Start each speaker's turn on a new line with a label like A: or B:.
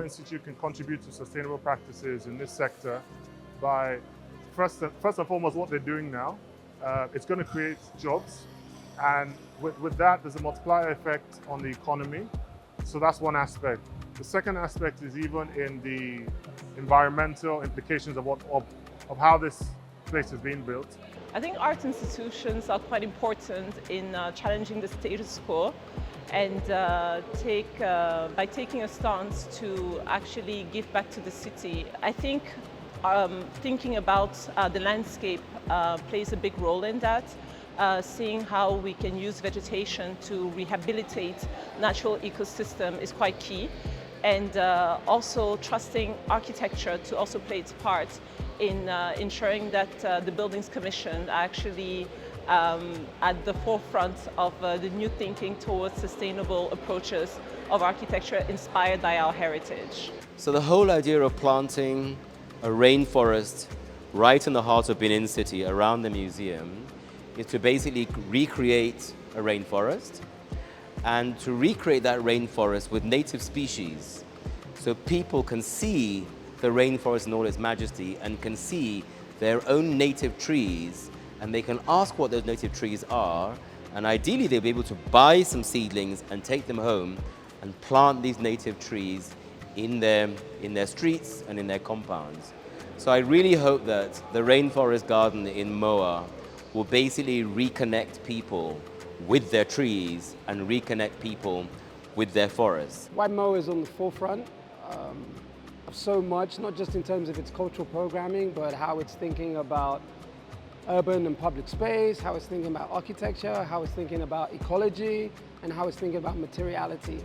A: Institute can contribute to sustainable practices in this sector by, first and foremost, what they're doing now. It's going to create jobs, and with that, there's a multiplier effect on the economy. So that's one aspect. The second aspect is even in the environmental implications of how this place is being built.
B: I think art institutions are quite important in challenging the status quo, and by taking a stance to actually give back to the city. I think thinking about the landscape plays a big role in that. Seeing how we can use vegetation to rehabilitate natural ecosystem is quite key, and also trusting architecture to also play its part in ensuring that the buildings commission are actually at the forefront of the new thinking towards sustainable approaches of architecture inspired by our heritage.
C: So the whole idea of planting a rainforest right in the heart of Benin City around the museum is to basically recreate a rainforest, and to recreate that rainforest with native species, so people can see the rainforest in all its majesty and can see their own native trees, and they can ask what those native trees are, and ideally they'll be able to buy some seedlings and take them home and plant these native trees in their streets and in their compounds. So I really hope that the Rainforest Garden in MOWAA will basically reconnect people with their trees and reconnect people with their forests.
D: Why MOWAA is on the forefront of so much, not just in terms of its cultural programming, but how it's thinking about urban and public space, how it's thinking about architecture, how it's thinking about ecology, and how it's thinking about materiality.